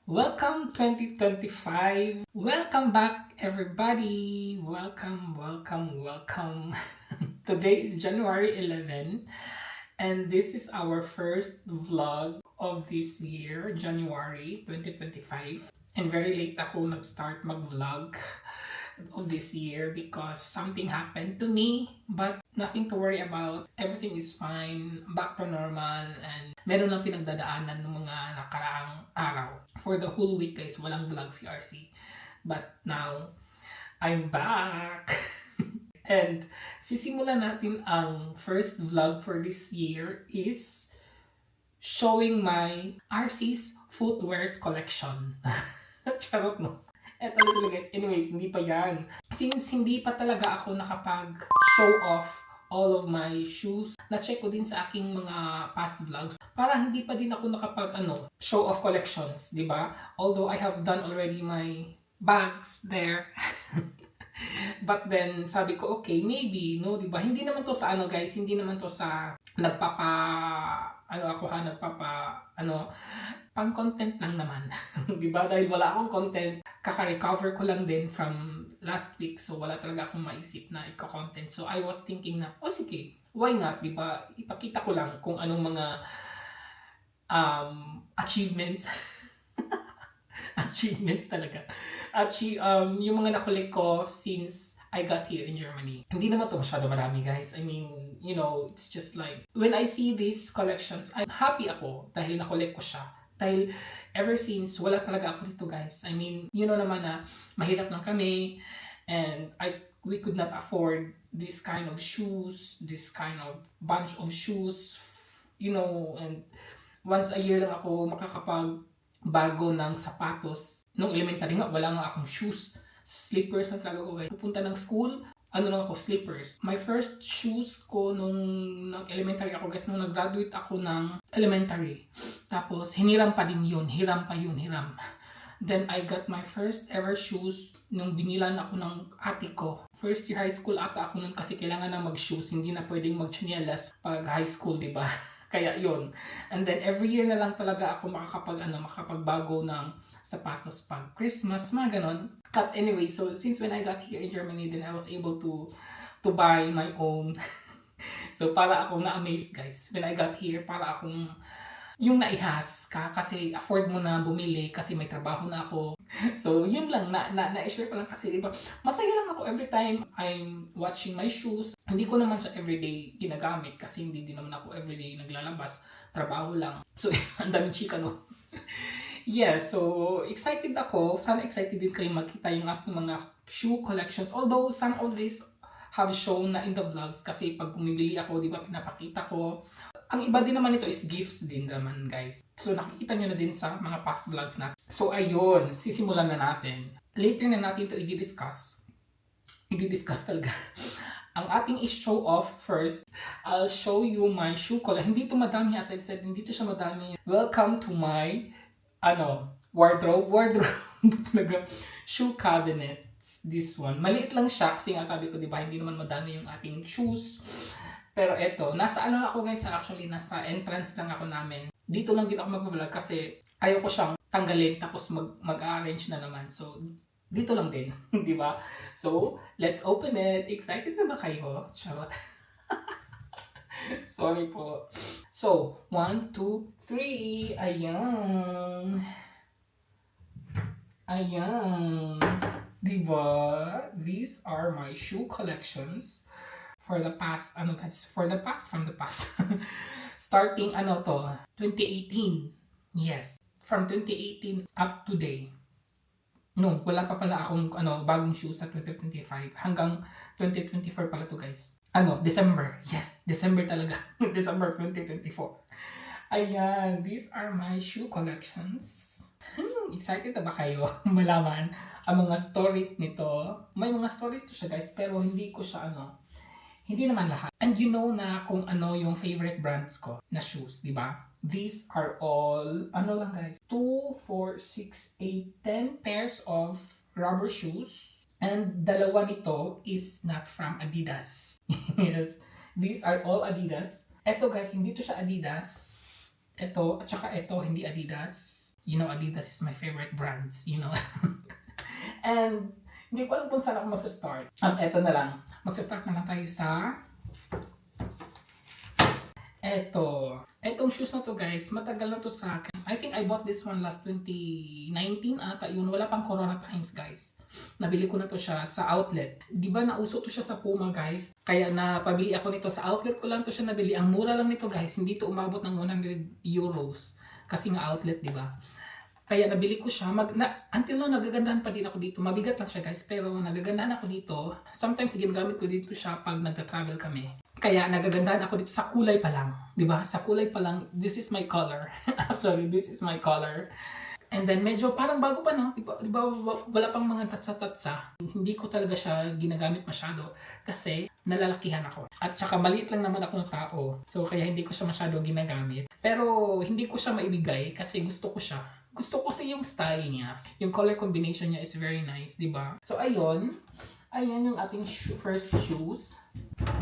Welcome 2025. Welcome back everybody. Welcome. Today is January 11 and this is our first vlog of this year, January 2025. And very late ako nag-start mag-vlog of this year because something happened to me, but nothing to worry about. Everything is fine, back to normal, and meron lang pinagdadaanan ng mga nakaraang araw. For the whole week guys, walang vlog si RC. But now, I'm back! And sisimulan natin ang first vlog for this year is showing my RC's footwears collection. Charot no? Eto na sila guys. Anyways, hindi pa yan. Since hindi pa talaga ako nakapag-show off all of my shoes, na-check ko din sa aking mga past vlogs para hindi pa din ako show off collections, di ba? Although I have done already my bags there. But then, sabi ko, okay, maybe, no, di ba? Hindi naman to sa guys, hindi naman to sa pang content lang naman. Di ba? Dahil wala akong content, kaka-recover ko lang din from last week, so wala talaga akong maisip na ika-content. So I was thinking na, sige, why not, di ba? Ipakita ko lang kung anong mga achievements achievements talaga. Yung mga nakulik ko since I got here in Germany. Hindi naman to masyado marami guys. I mean, it's just like, when I see these collections, I'm happy ako dahil nakulik ko siya. Dahil ever since, wala talaga ako dito guys. I mean, naman na mahirap lang kami and we could not afford this kind of shoes, this kind of bunch of shoes, and once a year lang ako makakapag bago ng sapatos. Nung elementary nga, wala nga akong shoes. Slippers na talaga ko guys. Pupunta ng school, lang ako, slippers. My first shoes ko nung elementary ako guys, nung nag-graduate ako ng elementary. Tapos, hiniram pa din yun. Hiram. Then, I got my first ever shoes nung binilan ako ng ate ko. First year high school ata ako nun kasi kailangan na mag-shoes. Hindi na pwedeng mag-chinelas pag high school, di ba? Kaya yon. And then every year na lang talaga ako makakapagbago ng sapatos pag Christmas, mga ganon. But anyway, so since when I got here in Germany, then I was able to buy my own. So para akong na-amazed guys. When I got here, para akong yung naihas ka kasi afford mo na bumili kasi may trabaho na ako. So yun lang, na-share ko lang kasi diba, masaya lang ako every time I'm watching my shoes. Hindi ko naman siya everyday ginagamit kasi hindi din naman ako everyday naglalabas, trabaho lang. So ang daming chika no. Yeah, so excited ako. Sana excited din kayo makita yung aking mga shoe collections. Although some of these have shown na in the vlogs kasi pag bumibili ako, di ba, pinapakita ko. Ang iba din naman ito is gifts din naman guys. So nakikita nyo na din sa mga past vlogs natin. So ayun, sisimulan na natin. Later na natin ito i-discuss talaga. Ang ating i-show off first, I'll show you my shoe collection. Hindi ito madami, as I've said, hindi ito siya madami. Welcome to my wardrobe talaga, shoe cabinet. This one, maliit lang siya kasi nga sabi ko, di ba, hindi naman madami yung ating shoes. Pero eto, nasa ako guys, actually nasa entrance lang ako namin. Dito lang din ako mag-vlog kasi ayoko siyang tanggalin tapos mag-arrange na naman. So dito lang din, di ba? So let's open it. Excited na ba kayo? Charot. Sorry po. So 1, 2, 3. Ayan. Diba? These are my shoe collections for the past, from the past. Starting, 2018. Yes. From 2018 up to today. No, wala pa pala akong, bagong shoes sa 2025. Hanggang 2024 pala to guys. December. Yes, December talaga. December 2024. Ayan, these are my shoe collections. Excited na ba kayo malaman ang mga stories nito? May mga stories to siya guys, pero hindi ko siya hindi naman lahat. And you know na kung yung favorite brands ko na shoes, di ba? These are all, lang guys, 2, 4, 6, 8, 10 pairs of rubber shoes. And dalawa nito is not from Adidas. Yes, these are all Adidas. Eto guys, hindi to siya Adidas. Ito, at saka ito, hindi Adidas. You know, Adidas is my favorite brands, you know. And hindi ko alam kung saan ako magsa-start. Eto na lang. Magsa-start na lang tayo sa Etong shoes na to guys, matagal na to sa akin. I think I bought this one last 2019 ata yun. Wala pang corona times guys. Nabili ko na to siya sa outlet. Di ba nauso to siya sa Puma guys? Kaya napabili ako nito sa outlet ko lang to siya nabili. Ang mura lang nito guys. Hindi to umabot ng 100 euros. Kasi nga outlet, di ba? Kaya nabili ko siya. Until now, nagagandahan pa din ako dito. Mabigat lang siya guys. Pero nagagandahan ako dito. Sometimes ginagamit ko dito siya pag nagta-travel kami. Kaya nagagandahan ako dito sa kulay pa lang. Diba? Sa kulay pa lang, this is my color. Actually, this is my color. And then medyo parang bago pa no? Diba wala pang mga tatsa-tatsa. Hindi ko talaga siya ginagamit masyado. Kasi nalalakihan ako. At saka maliit lang naman ako ng tao. So kaya hindi ko siya masyado ginagamit. Pero hindi ko siya maibigay kasi gusto ko siya. Gusto ko kasi yung style niya. Yung color combination niya is very nice, di ba? So, ayun. Ayun yung ating first shoes.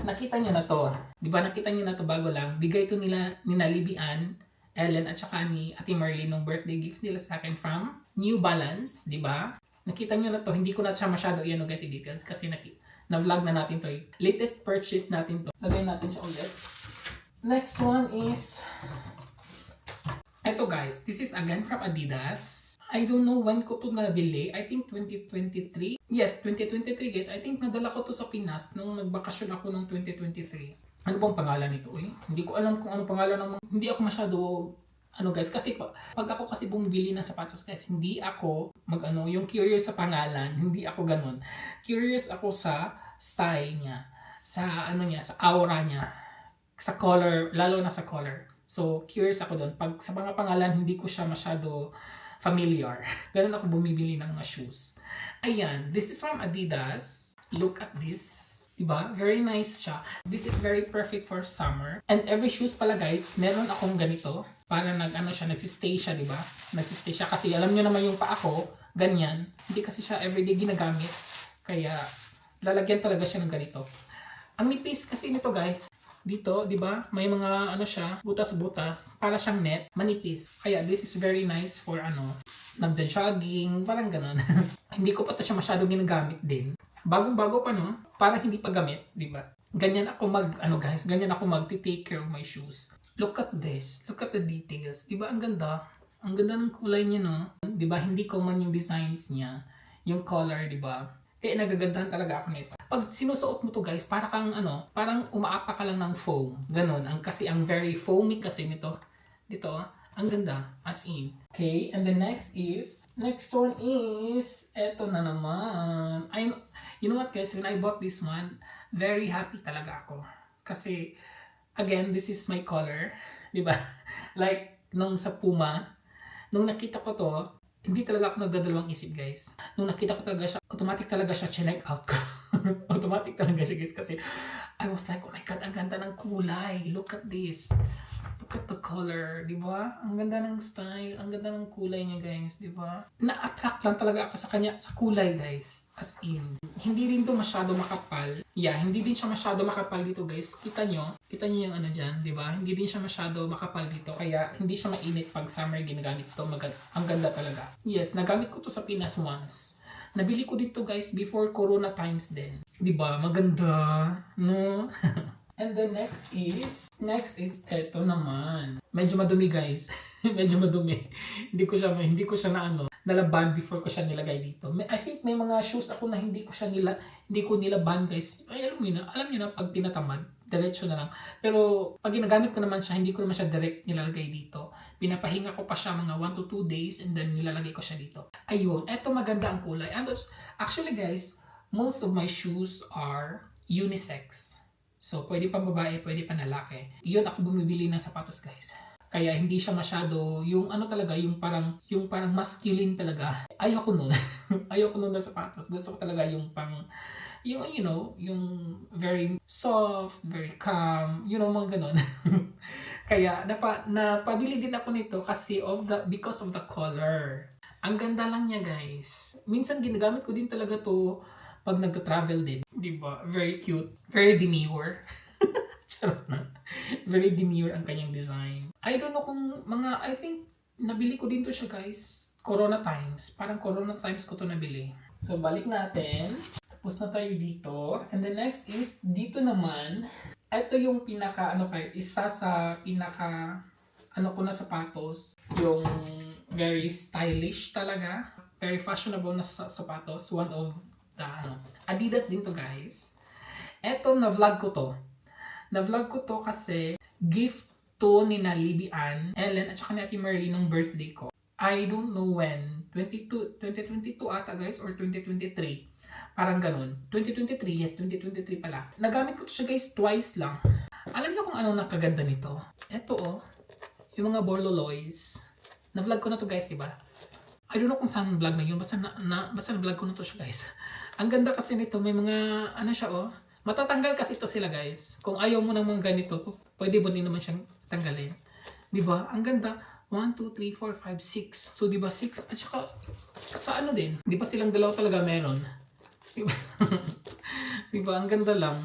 Nakita niyo na to. Di ba nakita niyo na to bago lang. Bigay to nila Libby Ann, Ellen, at saka ni Ate Marlene nung birthday gift nila sa akin from New Balance, di ba? Nakita niyo na to. Hindi ko na siya masyado iyan guys i-details kasi na-vlog na natin to. Latest purchase natin to. Lagay natin siya ulit. Next one is eto guys, this is again from Adidas. I don't know when ko to nabili. I think 2023. Yes, 2023 guys. I think nadala ko to sa Pinas nung nagbakasyon ako nung 2023. Ano bang pangalan nito eh? Hindi ko alam kung ano pangalan ng hindi ako masyado guys kasi pag ako kasi bumibili ng sapatos guys, hindi ako yung curious sa pangalan, hindi ako ganun. Curious ako sa style niya, sa sa aura niya, sa color, lalo na sa color. So, curious ako doon. Pag sa mga pangalan, hindi ko siya masyado familiar. Ganun ako bumibili ng mga shoes. Ayan, this is from Adidas. Look at this. Diba? Very nice siya. This is very perfect for summer. And every shoes pala guys, meron akong ganito. Para nagsistay siya, diba? Nagsistay siya kasi alam nyo naman yung paa ko, ganyan. Hindi kasi siya everyday ginagamit. Kaya, lalagyan talaga siya ng ganito. Ang nipis kasi nito guys, dito, di ba? May mga siya, butas-butas, para siyang net, manipis. Kaya this is very nice for nagja-jogging, parang ganun. Hindi ko pa to siya masyado ginagamit din. Bagong-bago pa no, parang hindi pa gamit, di ba? Ganyan ako guys, ganyan ako mag-take care of my shoes. Look at this, look at the details. Di ba ang ganda? Ang ganda ng kulay niya no. Di ba hindi common yung designs niya, yung color, di ba? Kaya nagagandahan talaga ako nito. Pag sinusuot mo to guys, parang umaapa ka lang ng foam. Ganon. Kasi ang very foamy kasi nito. Dito, ang ganda. As in. Okay, and the next one is, eto na naman. You know what guys, when I bought this one, very happy talaga ako. Kasi, again, this is my color. Diba? Like, nung sa Puma, nung nakita ko to, hindi talaga ako nagdadalawang isip guys. Nung nakita ko talaga siya, automatic talaga siya check out ko. Automatic talaga siya guys kasi I was like, oh my god, ang ganda ng kulay. Look at this. Look at the color, di ba? Ang ganda ng style, ang ganda ng kulay niya guys, di ba? Na-attract lang talaga ako sa kanya, sa kulay guys. As in, hindi rin to masyado makapal. Yeah, hindi din siya masyado makapal dito guys. Kita nyo yung dyan, di ba? Hindi din siya masyado makapal dito, kaya hindi siya mainit pag summer ginagamit to. Ang ganda talaga. Yes, nagamit ko to sa Pinas once. Nabili ko dito guys before Corona times din. Di ba? Maganda, no? And the next is eto naman. Medyo madumi guys. Medyo madumi. Hindi ko siya nalaban before ko siya nilagay dito. I think may mga shoes ako na hindi ko nilaban guys. Ay, alam niyo na pag tinatamad, diretso na lang. Pero pag ginagamit ko naman siya, hindi ko naman siya direct nilalagay dito. Pinapahinga ko pa siya mga 1 to 2 days and then nilalagay ko siya dito. Ayun, eto maganda ang kulay. Actually guys, most of my shoes are unisex. So, pwede pang babae, pwede pang lalaki. Yun ako bumibili ng sapatos, guys. Kaya hindi siya masyado, yung yung parang masculine talaga. Ayoko nun. Ayoko nun na sapatos. Gusto ko talaga yung yung very soft, very calm, mga ganon. Kaya, napabili din ako nito because of the color. Ang ganda lang niya, guys. Minsan ginagamit ko din talaga to pag nagta-travel din, di ba? Very cute, very demure. Charot na. Very demure ang kanyang design. I don't know kung I think nabili ko din to siya guys. Corona times. Parang Corona times ko to nabili. So, balik natin. Tapos na tayo dito. And the next is, dito naman, ito yung isa sa pinaka, ko na sapatos. Yung very stylish talaga. Very fashionable na sapatos. One of the, Adidas din to guys. Ito, na-vlog ko to. Na-vlog ko to kasi gift to ni na Libby Ann, Ellen, at saka ni Ate Merly nung birthday ko. I don't know when. 2022 ata guys, or 2023. Parang ganun. 2023, yes, 2023 pala. Nagamit ko to siya guys twice lang. Alam niyo kung ano nakaganda nito? Ito yung mga borloloys. Na-vlog ko na to guys, diba? I don't know kung saan vlog na yun. Basta na-vlog ko na to siya guys. Ang ganda kasi nito, may mga, siya matatanggal kasi ito sila guys. Kung ayaw mo ng mga ganito, pwede mo din naman siyang tanggalin. Diba? Ang ganda. 1, 2, 3, 4, 5, 6. So diba 6? At saka sa din. Diba silang dalawa talaga meron? Diba? Diba? Ang ganda lang.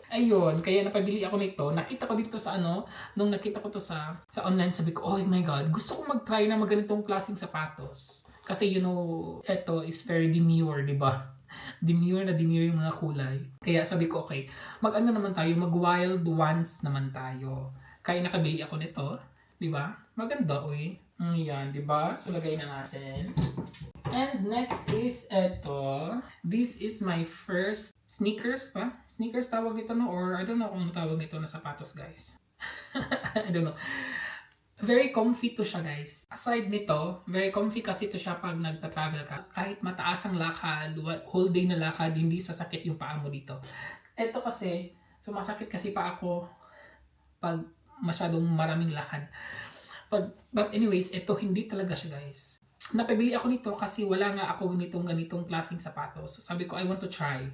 Ayun. Kaya napabili ako nito. Nakita ko dito sa nung nakita ko to sa online, sabi ko, oh my god, gusto ko mag-try na ganitong klaseng sapatos. Kasi ito is very demure, diba? Demure yung mga kulay. Kaya sabi ko, okay, naman tayo, mag-wild ones naman tayo. Kaya nakabili ako nito, di ba? Maganda, yan, di ba? So, lagay na natin. And next is ito. This is my first sneakers, ba? Sneakers tawag nito, no? Or I don't know kung tawag nito na sapatos, guys. I don't know. Very comfy to siya guys. Aside nito, very comfy kasi to siya pag nagta-travel ka. Kahit mataas ang lakad, whole day na lakad, hindi sasakit yung paa mo dito. Ito kasi, sumasakit kasi pa ako pag masyadong maraming lakad. But anyways, ito hindi talaga siya guys. Napabili ako nito kasi wala nga ako ganitong klaseng sapatos. So sabi ko, I want to try.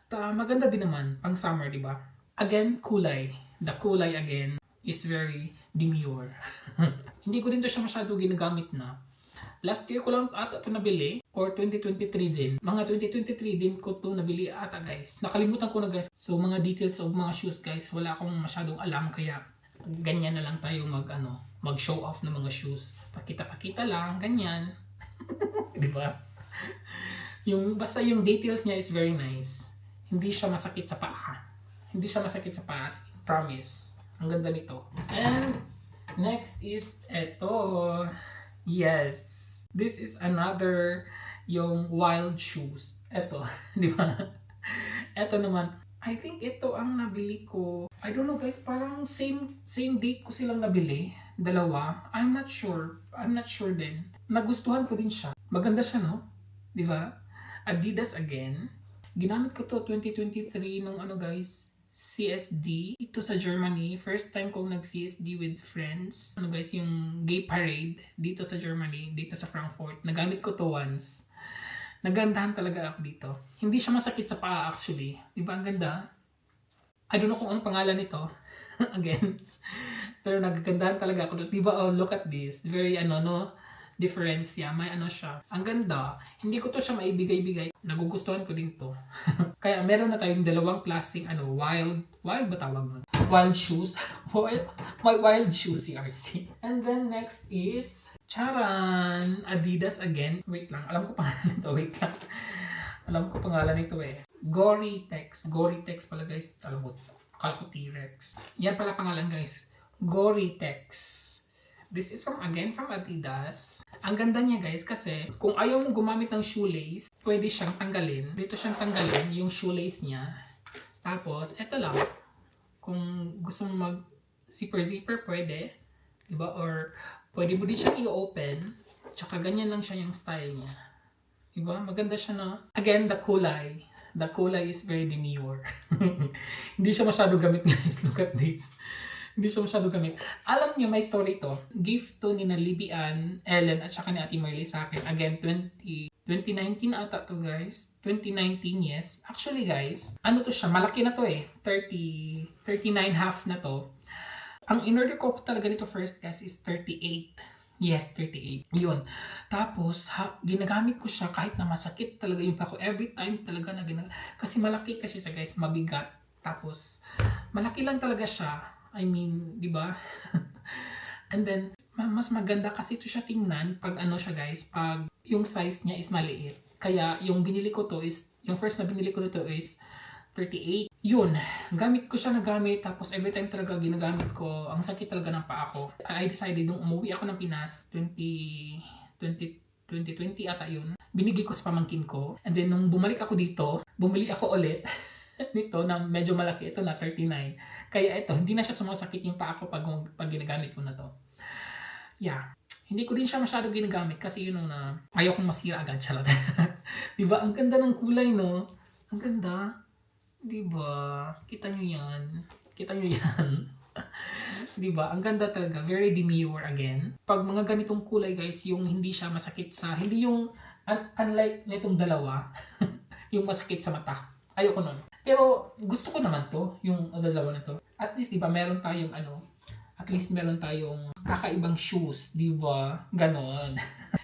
Maganda din naman, pang summer, di ba? Again, kulay. The kulay again is very demure. Hindi ko din to siya masyado ginagamit na. Last year ko lang ata ito nabili, or 2023 din. Mga 2023 din ko to nabili ata guys. Nakalimutan ko na guys. So mga details of mga shoes guys, wala akong masyadong alam, kaya ganyan na lang tayo mag show off ng mga shoes. Pakita-pakita lang, ganyan. Di ba? Basta yung details niya is very nice. Hindi siya masakit sa paa. Hindi siya masakit sa paa, promise. Ang ganda nito. And next is eto. Yes. This is another yung wild shoes. Eto, di ba? Eto naman. I think ito ang nabili ko. I don't know guys, parang same date ko silang nabili. Dalawa. I'm not sure din. Nagustuhan ko din siya. Maganda siya, no? Di ba? Adidas again. Ginamit ko to 2023 nung guys, CSD ito sa Germany. First time kong nag-CSD with friends. Guys, yung gay parade dito sa Germany, dito sa Frankfurt. Nagamit ko to once. Nagandahan talaga ako dito. Hindi siya masakit sa paa actually. Diba ang ganda? I don't know kung anong pangalan nito. Again. Pero nagagandahan talaga ako. Diba, oh, look at this. Very difference siya. May siya. Ang ganda. Hindi ko to siya maibigay-bigay. Nagugustuhan ko din to. Kaya meron na tayong dalawang klaseng wild ba tawag nun? Wild shoes. My wild shoes, CRC. And then next is charan! Adidas again. Wait lang. Alam ko pangalan nito. Wait lang. Alam ko pangalan nito Gore-Tex. Gore-Tex pala guys. Alam mo. Akala ko T-Rex. Yan pala pangalan guys. Gore-Tex. This is from Adidas. Ang ganda niya guys kasi kung ayaw mong gumamit ng shoelace, pwede siyang tanggalin. Dito siyang tanggalin yung shoelace niya. Tapos, eto lang. Kung gusto mong mag zipper, pwede. Diba? Or pwede mo din siyang i-open. Tsaka ganyan lang siya yung style niya. Diba? Maganda siya na. Again, the kulay. The kulay is very demure. Hindi siya masyado gamit guys. Look at this. Hindi siya masyado gamit. Alam niyo, may story to. Gift to ni na Libby Ann, Ellen, at saka ni Ate Marley sa akin. Again, 2019 ata to guys. 2019, yes. Actually guys, to siya? Malaki na to 39 half na to. Ang in-order ko talaga dito first guys is 38. Yes, 38. Yun. Tapos, ginagamit ko siya kahit na masakit talaga yung pa ko. Every time talaga na ginagamit. Kasi malaki kasi siya guys, mabigat. Tapos, malaki lang talaga siya. I mean, di ba? And then, mas maganda kasi ito siya tingnan pag ano siya guys, pag yung size niya is maliit. Kaya yung binili ko to is, yung first na binili ko nito is 38. Yun, gamit ko siya na gamit, tapos every time talaga ginagamit ko, ang sakit talaga ng paa ko. I decided nung umuwi ako ng Pinas, 2020 ata yun. Binigay ko sa pamangkin ko. And then nung bumalik ako dito, bumili ako ulit nito na medyo malaki. Ito na 39. Kaya ito, hindi na siya sumasakit yung paa ko pag ginagamit ko na to. Yeah. Hindi ko din siya masyado ginagamit kasi yun na ayaw kong masira agad. Charot. Diba? Ang ganda ng kulay, no? Ang ganda. Diba? Kita nyo yan. Kita nyo yan. Diba? Ang ganda talaga. Very demure again. Pag mga ganitong kulay guys, yung hindi siya masakit sa, hindi yung, unlike nitong dalawa, yung masakit sa mata. Ayoko nun. Pero gusto ko naman to, yung dalawa na to. At least diba, meron tayong at least meron tayong kakaibang shoes. Diba? Ganon.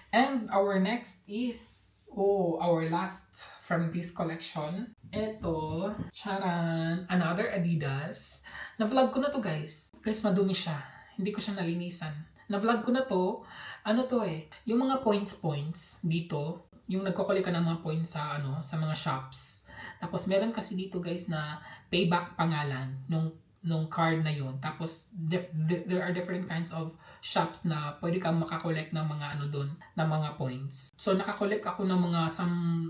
And our next is, our last from this collection. Ito, charan, another Adidas. Na-vlog ko na to guys. Guys, madumi siya. Hindi ko siya nalinisan. Na-vlog ko na to. Ano to yung mga points dito. Yung nagkukulik ka ng mga points sa, sa mga shops. Tapos meron kasi dito guys na payback pangalan nung card na yun. Tapos there are different kinds of shops na pwede kang makakolect ng mga doon, ng mga points. So nakakolect ako ng mga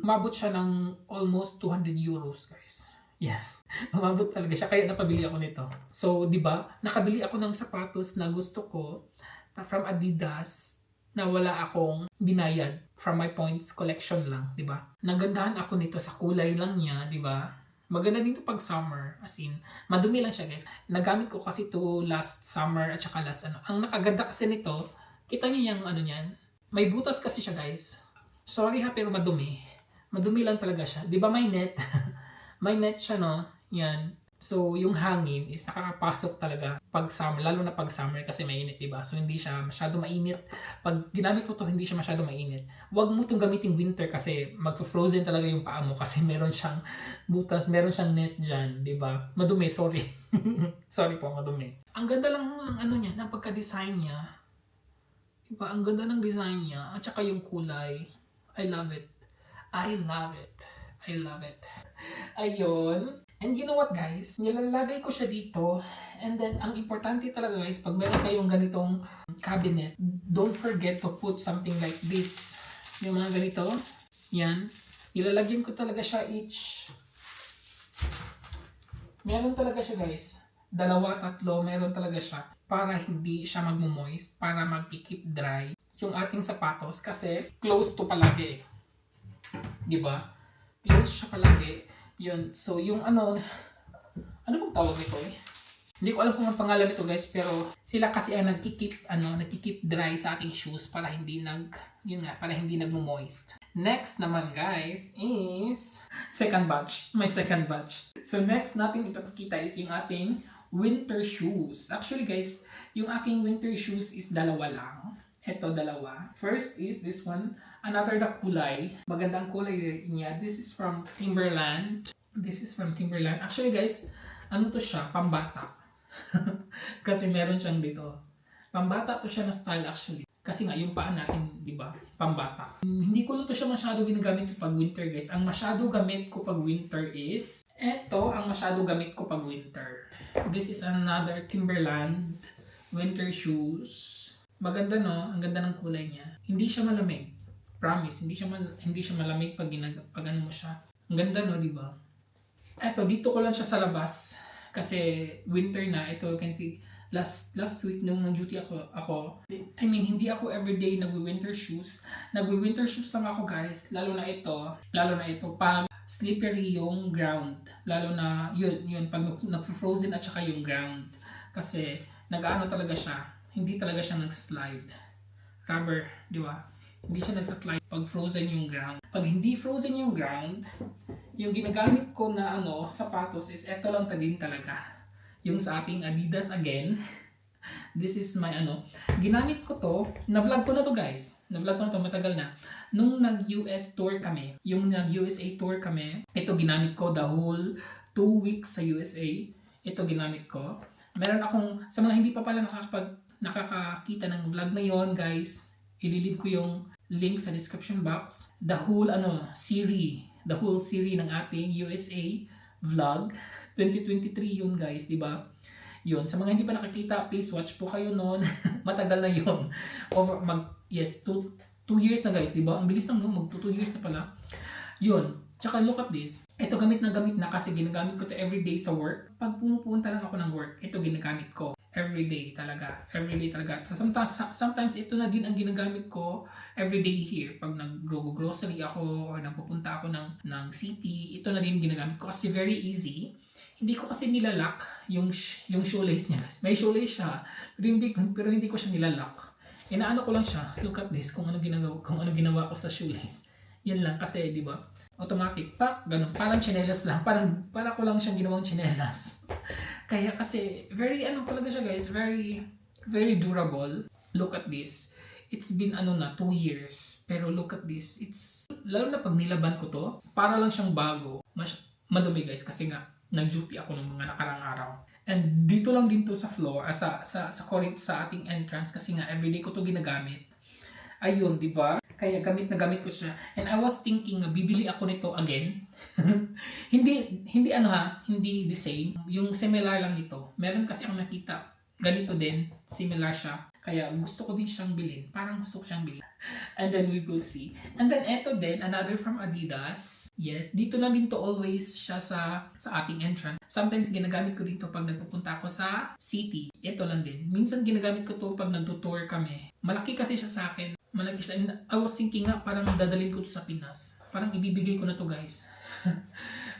umabot siya ng almost 200 euros guys. Yes, umabot talaga siya kaya napabili ako nito. So 'di ba? Nakabili ako ng sapatos na gusto ko from Adidas na wala akong binayad from my points collection lang, 'di ba? Nagandahan ako nito sa kulay lang niya, 'di ba? Maganda din to pag summer, as in, madumi lang siya guys. Nagamit ko kasi to last summer at saka last Ang nakaganda kasi nito, kita niyo yung niyan. May butas kasi siya guys. Sorry ha, pero madumi. Madumi lang talaga siya. Di ba may net? May net siya no? Yan. So yung hangin is nakakapasok talaga pag summer, lalo na pag summer kasi mainit, diba? So hindi siya masyado mainit. Pag ginamit mo to, hindi siya masyado mainit. Huwag mo itong gamitin winter kasi magpo-frozen talaga yung paa mo kasi meron siyang butas, meron siyang net dyan, diba? Madumi, sorry. Sorry po, madumi. Ang ganda lang ng niya, ng pagka-design niya. Diba? Ang ganda ng design niya at saka yung kulay. I love it. I love it. I love it. Ayun. And you know what guys, nilalagay ko siya dito. And then, ang importante talaga guys, pag meron kayong ganitong cabinet, don't forget to put something like this. Yung mga ganito, yan. Nilalagyan ko talaga siya each. Meron talaga siya guys. 2, 3, meron talaga siya. Para hindi siya magmo-moist, para magkikip dry yung ating sapatos. Kasi close to palagi. Diba? Close siya palagi. Yun. So, yung ano bang tawag nito Hindi ko alam kung ang pangalan nito guys, pero sila kasi ang nagkikip dry sa ating shoes para hindi para hindi nagmo-moist. Next naman guys is second batch. My second batch. So, next natin ipapakita is yung ating winter shoes. Actually guys, yung aking winter shoes is 2 lang. Ito 2. First is this one. Another the kulay. Magandang kulay niya. This is from Timberland. Actually guys, ano to siya? Pambata. Kasi meron siyang dito. Pambata to siya na style actually. Kasi nga yung paa natin, di ba? Pambata. Hindi ko lang to siya masyado ginagamit pag winter guys. Ang masyado gamit ko pag winter is ang masyado gamit ko pag winter. This is another Timberland winter shoes. Maganda no? Ang ganda ng kulay niya. Hindi siya malamig. Promise, hindi siya malamig pag ano mo siya. Ang ganda no, di ba? Eto, dito ko lang siya sa labas kasi winter na. Ito, you can see last week nung nag-duty ako. I mean, hindi ako everyday nagwi-winter shoes. Nagwi-winter shoes lang ako, guys. Lalo na ito pag slippery yung ground. Lalo na yun pag nag-frozen at saka yung ground. Kasi nag-ano talaga siya. Hindi talaga siya nagsaslide. Rubber, di ba? Hindi siya nagsaslide pag frozen yung ground. Pag hindi frozen yung ground, yung ginagamit ko na sapatos is eto lang din talaga. Yung sa ating Adidas again. This is my ginamit ko to, na-vlog ko na to guys. Na-vlog ko na to, matagal na. Nung nag-US tour kami, yung nag-USA tour kami, ito ginamit ko the whole 2 weeks sa USA. Ito ginamit ko. Meron akong, sa mga hindi pa pala nakakakita ng vlog na yon, guys, ililive ko yung link sa description box. The whole series ng ating USA vlog 2023 yun, guys, di ba? Yun, sa mga hindi pa nakakita, please watch po kayo noon. Matagal na yun. Yes, 2 years na, guys, di ba? Ang bilis lang, no? 2 years na pala. Yun. Tsaka look at this. Ito gamit na kasi ginagamit ko to everyday sa work. Pag pumupunta lang ako ng work, ito ginagamit ko. Everyday talaga. So, sometimes ito na din ang ginagamit ko everyday here. Pag nag-grocery ako or nagpupunta ako ng city, ito na din ginagamit ko kasi very easy. Hindi ko kasi nilalak yung shoelace niya. May shoelace siya, pero hindi ko siya nilalak. Inaano ko lang siya. Look at this, kung ano ginawa ko sa shoelace. Yan lang kasi, di ba? Automatic, ganun. Parang tsinelas lang. Para ko lang siyang ginawang tsinelas. Kaya kasi, talaga siya, guys. Very, very durable. Look at this. It's been 2 years. Pero look at this. Lalo na pag nilaban ko to, para lang siyang bago. Madumi, guys, kasi nga, nag-duty ako ng mga nakarang araw. And dito lang din to sa floor, sa ating entrance kasi nga everyday ko to ginagamit. Ayun, di ba? Kaya gamit ko siya. And I was thinking na bibili ako nito again. hindi the same. Yung similar lang nito. Meron kasi ang nakita, ganito din, similar siya. Kaya gusto ko din siyang bilhin. Parang gusto ko siyang bilhin. And then we will see. And then eto din, another from Adidas. Yes, dito lang din to always siya sa ating entrance. Sometimes ginagamit ko din to pag nagpupunta ako sa city. Ito lang din. Minsan ginagamit ko to pag nagtutour kami. Malaki kasi siya sa akin. Malaki siya. And I was thinking nga, parang dadalhin ko to sa Pinas. Parang ibibigay ko na to, guys.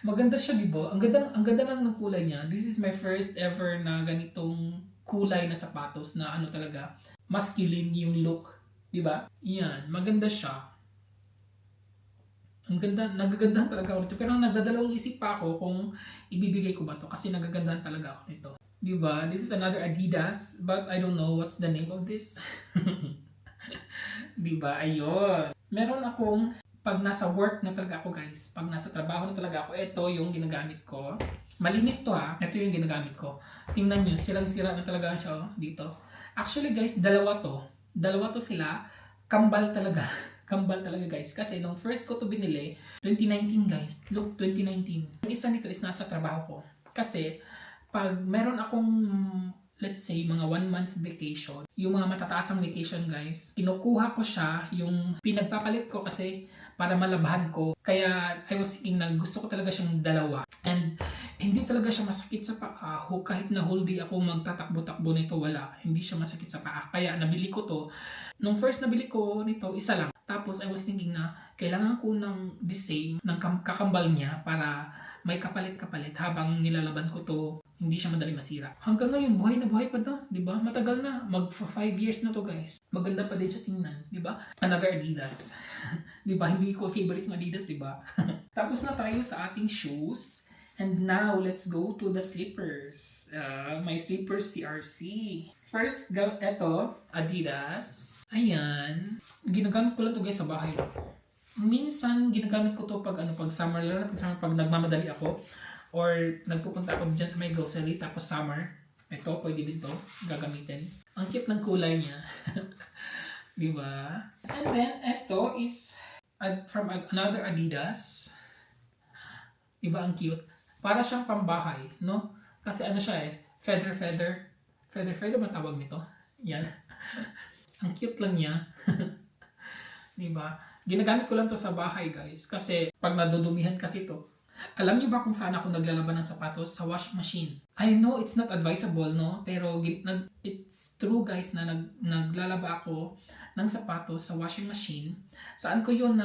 Maganda siya, di ba? Ang ganda lang ng kulay niya. This is my first ever na ganitong kulay na sapatos na talaga masculine yung look, di ba? Yan, maganda siya. Ang ganda, nagagandahan talaga ako nito. Pero nagdadalawang isip pa ako kung ibibigay ko ba to kasi nagagandahan talaga ako nito. Di ba? This is another Adidas, but I don't know what's the name of this. Di ba? Ayun. Meron akong pag nasa work na talaga ako, guys. Pag nasa trabaho na talaga ako, ito yung ginagamit ko. Malinis to, ha. Ito yung ginagamit ko. Tingnan nyo, silang-sira na talaga siya dito. Actually, guys, dalawa to sila. Kambal talaga. Kambal talaga, guys. Kasi nung first ko to binili, 2019, guys. Look, 2019. Yung isa nito is nasa trabaho ko. Kasi pag meron akong, let's say, mga 1 month vacation, yung mga matataasang vacation, guys, kinukuha ko siya, yung pinagpapalit ko kasi para malabahan ko. Kaya I was thinking na gusto ko talaga siyang dalawa. And hindi talaga siya masakit sa paa. Kahit na whole day ako magtatakbo-takbo nito, wala. Hindi siya masakit sa paa. Kaya nabili ko to. Nung first nabili ko nito, isa lang. Tapos I was thinking na kailangan ko ng the same, ng kakambal niya para may kapalit-kapalit habang nilalaban ko to, hindi siya madali masira. Hanggang ngayon, buhay na buhay pa to, di ba? Matagal na, 5 years na to, guys. Maganda pa din siya tingnan, di ba? Another Adidas. Di ba? Hindi ko favorite ng Adidas, di ba? Tapos na tayo sa ating shoes. And now, let's go to the slippers. My slippers CRC. First, eto, Adidas. Ayan. Ginagamit ko lang to, guys, sa bahay lang. Minsan ginagamit ko to pag summer, lalo na pag nagmamadali ako or nagpupunta ako diyan sa may grocery tapos summer. Ito pwede din to gagamitin. Ang cute ng kulay niya. Di ba? And then ito is from another Adidas. Di ba ang cute? Para siyang pambahay, no? Kasi siya feather ba tawag nito? Yan. Ang cute lang niya. Di ba? Ginagamit ko lang to sa bahay, guys. Kasi pag nadudumihan kasi to. Alam niyo ba kung saan ako naglalaban ng sapatos? Sa washing machine. I know it's not advisable, no? Pero it's true, guys, na naglalaba ako ng sapatos sa washing machine. Saan ko yun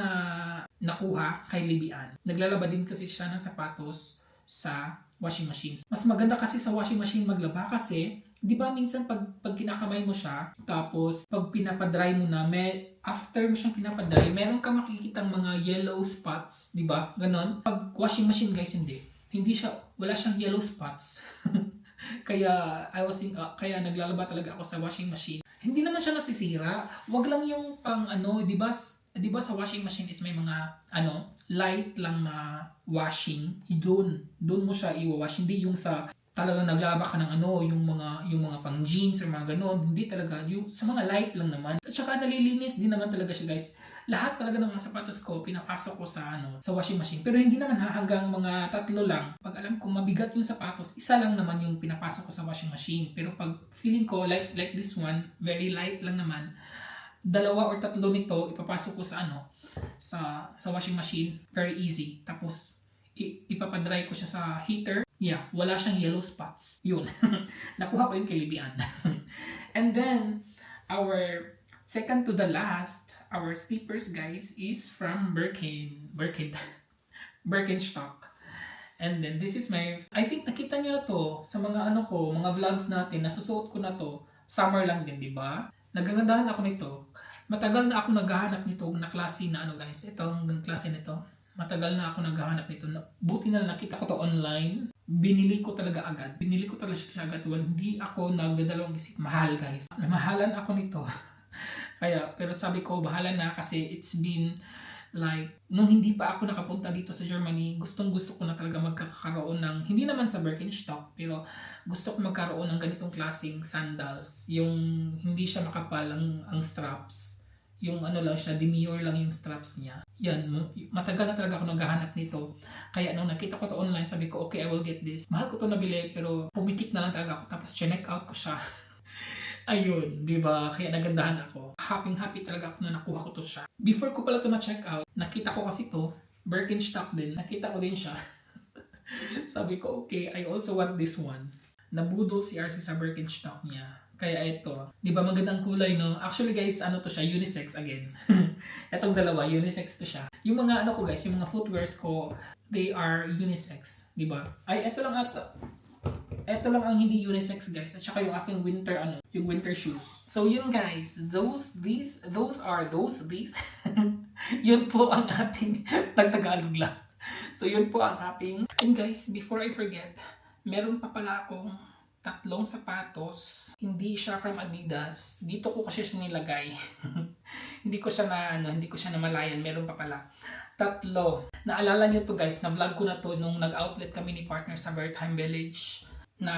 nakuha? Kay Libian. Naglalaba din kasi siya ng sapatos sa washing machines. Mas maganda kasi sa washing machine maglaba kasi, di ba minsan pag kinakamay mo siya, tapos pag pinapadry mo na, after mo siyang pinapadry, meron kang makikitang mga yellow spots, di ba? Ganon. Pag washing machine, guys, wala siyang yellow spots. Kaya kaya naglalaba talaga ako sa washing machine. Hindi naman siya nasisira. Wag lang yung pang di ba sa washing machine is may mga light lang na washing. Doon mo siya i-wash, hindi yung sa talagang naglalaba ka ng ano, yung mga pang jeans or mga ganon. Hindi talaga, yung sa mga light lang naman. At saka nalilinis din naman talaga siya, guys. Lahat talaga ng mga sapatos ko pinapasok ko sa sa washing machine. Pero hindi naman hanggang mga 3 lang. Pag alam ko mabigat yung sapatos, isa lang naman yung pinapasok ko sa washing machine. Pero pag feeling ko like this one, very light lang naman, 2 or 3 nito ipapasok ko sa sa washing machine. Very easy. Tapos ipapadry ko siya sa heater. Yeah, wala siyang yellow spots. Yun. Nakuha ko yung kilibian. And then our second to the last, our slippers, guys, is from Birkenstock. And then this is I think nakita niyo na to sa mga mga vlogs natin, nasusuot ko na to. Summer lang din, di ba? Nagagandahan ako nito. Matagal na ako naghahanap nito na klase na guys. Itong klase nito. Matagal na ako naghahanap nito. Buti na nakita ko to online. Binili ko talaga agad. Binili ko talaga siya agad. Well, hindi ako nagdadalawang isip. Mahal, guys. Namahalan ako nito. Pero sabi ko, bahala na kasi it's been like, nung hindi pa ako nakapunta dito sa Germany, gustong-gusto ko na talaga magkakaroon ng, hindi naman sa Birkenstock, pero gusto ko magkaroon ng ganitong klaseng sandals. Yung hindi siya makapal ang straps. Yung lang siya, demure lang yung straps niya. Yan, matagal na talaga ako naghahanap nito. Kaya nung nakita ko to online, sabi ko, okay, I will get this. Mahal ko to nabili, pero pumikit na lang talaga ako. Tapos check out ko siya. Ayun, di ba? Kaya nagandahan ako. Happy talaga ako na nakuha ko to siya. Before ko pala to na-check out, nakita ko kasi to, Birkenstock din. Nakita ko din siya. Sabi ko, okay, I also want this one. Nabudol si RC sa Birkenstock niya. Kaya ito, di ba magandang kulay, no? Actually, guys, to siya, unisex again. Etong dalawa, unisex to siya. Yung mga ko, guys, yung mga footwears ko, they are unisex, di ba? Ay, ito lang ata. Ito lang ang hindi unisex, guys. At saka yung aking winter yung winter shoes. So yun, guys, those yun po ang ating nagtagalog lang. So yun po ang ating. And guys, before I forget, meron pa pala akong 3 sapatos. Hindi siya from Adidas. Dito ko kasi siya nilagay. Hindi ko siya namalayan. Meron pa pala 3. Naalala nyo to, guys, na vlog ko na to nung nag-outlet kami ni partner sa Wertheim Village, na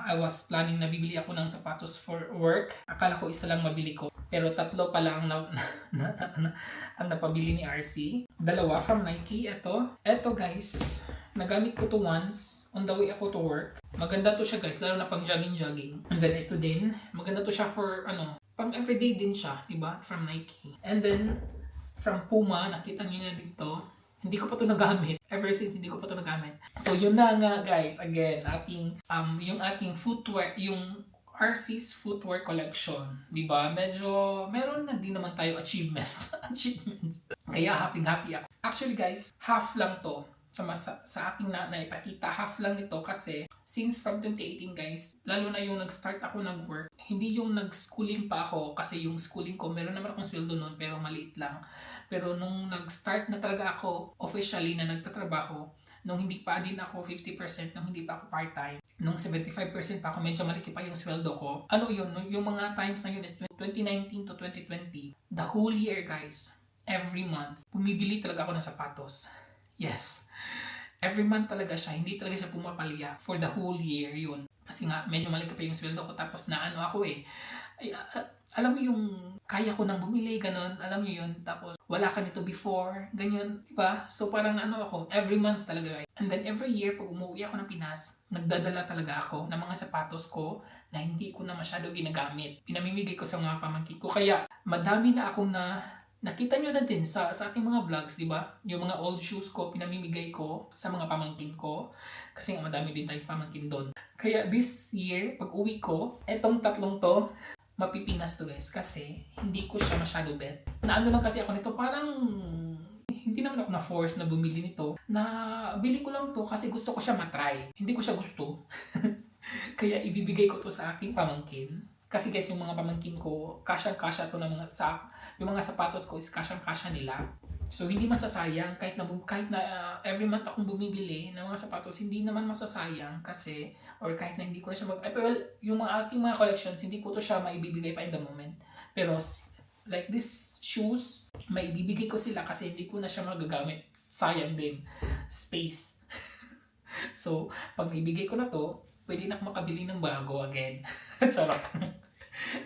I was planning na bibili ako ng sapatos for work. Akala ko isa lang mabili ko. Pero 3 pala ang napabili ni RC. 2 from Nike. Ito, guys, nagamit ko to once on the way ako to work. Maganda to siya, guys, lalo na pang jogging. And then ito din, maganda to siya for pang everyday din siya, diba? From Nike. And then from Puma, nakita niyo na dito. Hindi ko pa to nagamit. Ever since, hindi ko pa to nagamit. So yun na nga, guys, again, yung ating footwear, yung RC's footwear collection, diba? Medyo meron na din naman tayo achievements. Kaya happy ako. Actually, guys, half lang to sa aking naipakita. Half lang nito kasi since from 2018, guys, lalo na yung nag-start ako nag-work, hindi yung nag-schooling pa ako, kasi yung schooling ko, meron naman akong sweldo noon pero maliit lang. Pero nung nag-start na talaga ako officially na nagtatrabaho, nung hindi pa din ako 50%, nung hindi pa ako part-time, nung 75% pa ako, medyo malaki pa yung sweldo ko. Yung mga times na yun is 2019 to 2020, the whole year, guys, every month, bumibili talaga ako ng sapatos. Yes. Every month talaga siya. Hindi talaga siya pumapalya for the whole year yun. Kasi nga, medyo malaki pa yung sweldo ko. Tapos ako alam mo yung kaya ko nang bumili, ganon. Alam mo yun. Tapos wala ka nito before. Ganyan. Diba? So parang ako, every month talaga. And then every year, pag umuwi ako ng Pinas, nagdadala talaga ako ng mga sapatos ko na hindi ko na masyado ginagamit. Pinamimigay ko sa mga pamangkin ko. Kaya madami na akong nakita nyo na din sa ating mga vlogs, di ba? Yung mga old shoes ko, pinamimigay ko sa mga pamangkin ko. Kasi nga madami din tayong pamangkin doon. Kaya this year, pag uwi ko, etong 3 to, mapipinas to, guys. Kasi hindi ko siya masyado bet. Lang kasi ako nito, parang hindi naman ako na-force na bumili nito. Bili ko lang to kasi gusto ko siya matry. Hindi ko siya gusto. Kaya ibibigay ko to sa aking pamangkin. Kasi guys, yung mga pamangkin ko, kasyang-kasya to ng yung mga sapatos ko is kasyang-kasya nila. So hindi masasayang kahit na every month akong bumibili ng mga sapatos, hindi naman masasayang kasi, or kahit na hindi ko na siya yung aking mga collections, hindi ko to siya maibibigay pa in the moment. Pero like these shoes, maibibigay ko sila kasi hindi ko na siya magagamit. Sayang din. Space. So, pag naibigay ko na to, pwede na ako makabili ng bago again. Charot.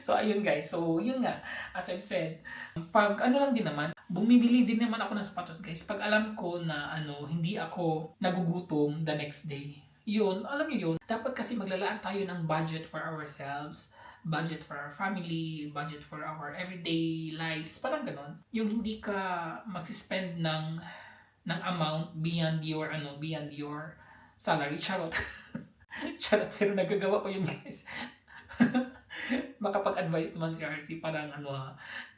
So, ayun guys. So, yun nga. As I've said, pag ano lang din naman, bumibili din naman ako ng sapatos guys. Pag alam ko na hindi ako nagugutom the next day. Yun, alam niyo yun. Dapat kasi maglalaan tayo ng budget for ourselves, budget for our family, budget for our everyday lives. Parang ganon. Yung hindi ka magsispend ng amount beyond your salary. Charot. Charot, pero nagagawa ko yun guys. Makapag-advise naman si RC, parang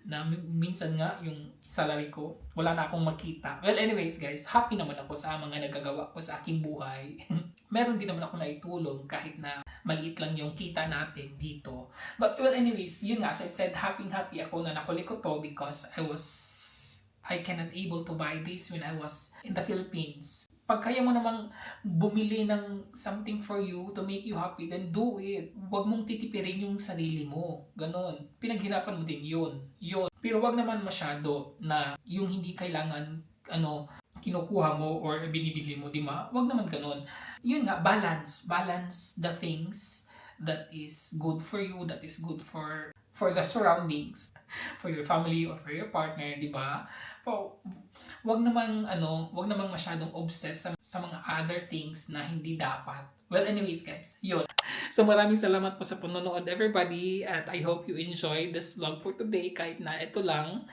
na minsan nga yung salary ko, wala na akong makita. Well, anyways guys, happy naman ako sa mga nagagawa ko sa aking buhay. Meron din naman ako naitulong kahit na maliit lang yung kita natin dito. But well, anyways, yun nga, as I said, happy ako na nakuli ko to because I cannot able to buy this when I was in the Philippines. Pag kaya mo namang bumili ng something for you to make you happy, then do it. Huwag mong titipirin yung sarili mo. Ganon. Pinaghirapan mo din yun. Pero wag naman masyado na yung hindi kailangan, kinukuha mo or binibili mo, di ba? Wag naman ganon. Yun nga, balance. Balance the things that is good for you, that is good for the surroundings, for your family or for your partner, di ba? Wag namang masyadong obsessed sa mga other things na hindi dapat. Well, anyways guys, yun. So maraming salamat po sa panonood everybody at I hope you enjoyed this vlog for today kahit na ito lang.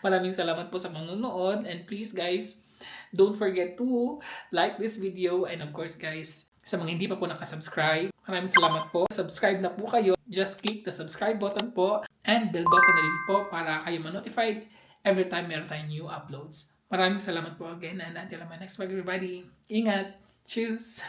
Maraming salamat po sa panonood and please guys, don't forget to like this video and of course guys, sa mga hindi pa po nakasubscribe, maraming salamat po. Subscribe na po kayo. Just click the subscribe button po and bell button na rin po para kayo ma-notified every time meron tayong new uploads. Maraming salamat po again and until my next vlog everybody. Ingat! Cheers!